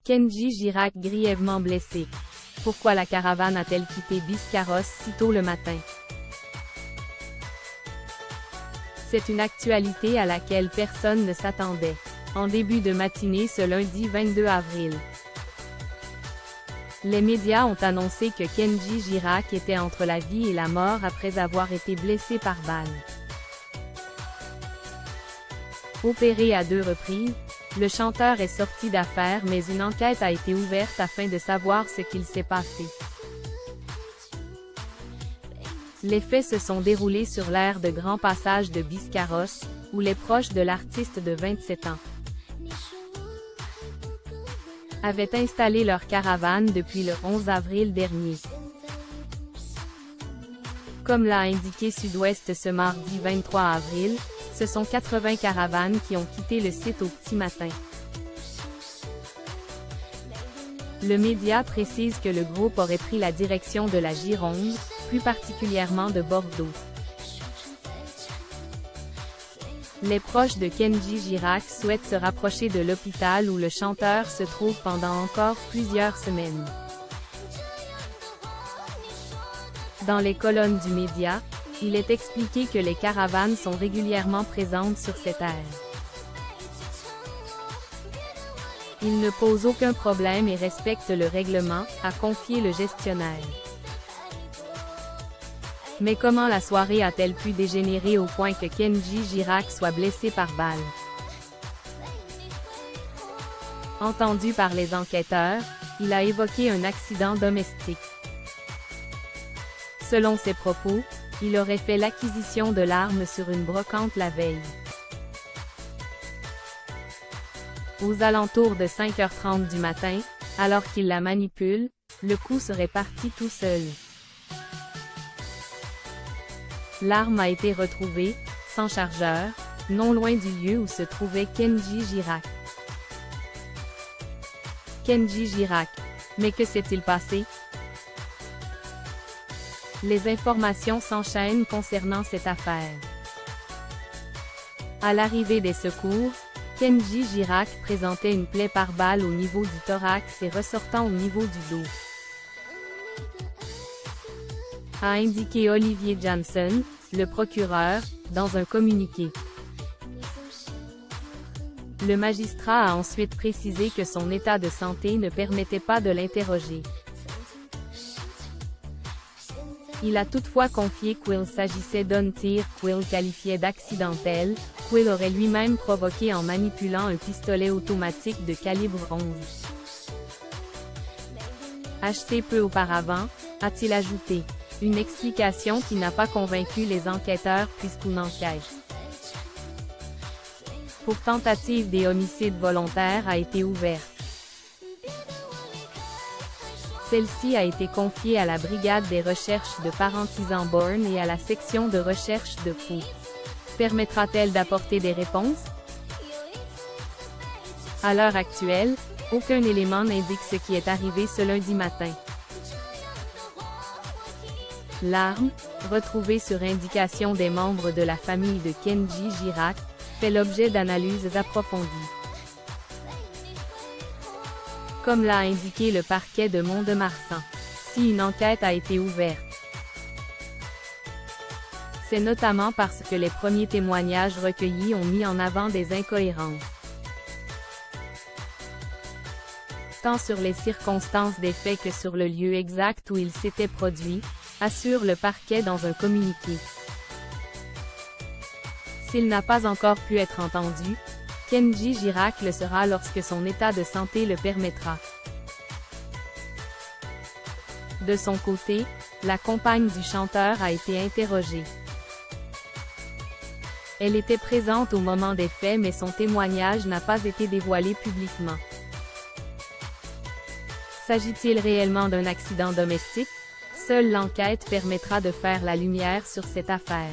Kenji Girac grièvement blessé. Pourquoi la caravane a-t-elle quitté Biscarrosse si tôt le matin? C'est une actualité à laquelle personne ne s'attendait. En début de matinée ce lundi 22 avril. Les médias ont annoncé que Kenji Girac était entre la vie et la mort après avoir été blessé par balle. Opéré à 2 reprises, le chanteur est sorti d'affaire mais une enquête a été ouverte afin de savoir ce qu'il s'est passé. Les faits se sont déroulés sur l'aire de Grand Passage de Biscarrosse, où les proches de l'artiste de 27 ans avaient installé leur caravane depuis le 11 avril dernier. Comme l'a indiqué Sud-Ouest ce mardi 23 avril, ce sont 80 caravanes qui ont quitté le site au petit matin. Le média précise que le groupe aurait pris la direction de la Gironde, plus particulièrement de Bordeaux. Les proches de Kenji Girac souhaitent se rapprocher de l'hôpital où le chanteur se trouve pendant encore plusieurs semaines. Dans les colonnes du média, il est expliqué que les caravanes sont régulièrement présentes sur cette aire. Il ne pose aucun problème et respecte le règlement, a confié le gestionnaire. Mais comment la soirée a-t-elle pu dégénérer au point que Kenji Girac soit blessé par balle? Entendu par les enquêteurs, il a évoqué un accident domestique. Selon ses propos, il aurait fait l'acquisition de l'arme sur une brocante la veille. Aux alentours de 5h30 du matin, alors qu'il la manipule, le coup serait parti tout seul. L'arme a été retrouvée, sans chargeur, non loin du lieu où se trouvait Kenji Girac. Kenji Girac. Mais que s'est-il passé? Les informations s'enchaînent concernant cette affaire. À l'arrivée des secours, Kenji Girac présentait une plaie par balle au niveau du thorax et ressortant au niveau du dos, a indiqué Olivier Janssen, le procureur, dans un communiqué. Le magistrat a ensuite précisé que son état de santé ne permettait pas de l'interroger. Il a toutefois confié qu'il s'agissait d'un tir qu'il qualifiait d'accidentel, qu'il aurait lui-même provoqué en manipulant un pistolet automatique de calibre 11. Acheté peu auparavant, a-t-il ajouté. Une explication qui n'a pas convaincu les enquêteurs puisqu'une enquête pour tentative des homicides volontaires a été ouverte. Celle-ci a été confiée à la Brigade des recherches de Parentis-en-Born et à la section de recherche de Pau. Permettra-t-elle d'apporter des réponses? À l'heure actuelle, aucun élément n'indique ce qui est arrivé ce lundi matin. L'arme, retrouvée sur indication des membres de la famille de Kenji Girac, fait l'objet d'analyses approfondies. Comme l'a indiqué le parquet de Mont-de-Marsan, si une enquête a été ouverte, c'est notamment parce que les premiers témoignages recueillis ont mis en avant des incohérences, tant sur les circonstances des faits que sur le lieu exact où ils s'étaient produits, assure le parquet dans un communiqué. S'il n'a pas encore pu être entendu, Kenji Girac le sera lorsque son état de santé le permettra. De son côté, la compagne du chanteur a été interrogée. Elle était présente au moment des faits mais son témoignage n'a pas été dévoilé publiquement. S'agit-il réellement d'un accident domestique? Seule l'enquête permettra de faire la lumière sur cette affaire.